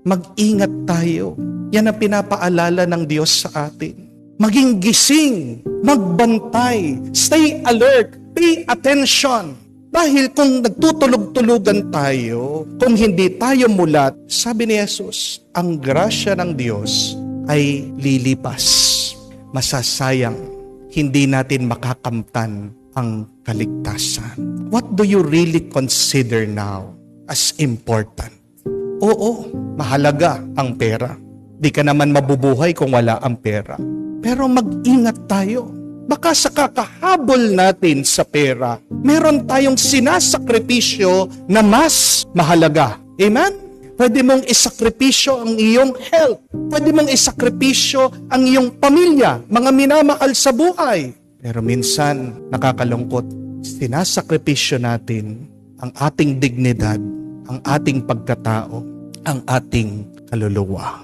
mag-ingat tayo. Yan ang pinapaalala ng Diyos sa atin. Maging gising, magbantay, stay alert, pay attention. Dahil kung nagtutulog-tulugan tayo, kung hindi tayo mulat, sabi ni Jesus, ang grasya ng Diyos ay lilipas. Masasayang, hindi natin makakamtan ang kaligtasan. What do you really consider now as important? Oo, mahalaga ang pera. Di ka naman mabubuhay kung wala ang pera. Pero mag-ingat tayo. Baka sa kakahabol natin sa pera, meron tayong sinasakripisyo na mas mahalaga. Amen? Pwede mong isakripisyo ang iyong health. Pwede mong isakripisyo ang iyong pamilya, mga minamahal sa buhay. Pero minsan, nakakalungkot, sinasakripisyo natin ang ating dignidad, ang ating pagkatao, ang ating kaluluwa.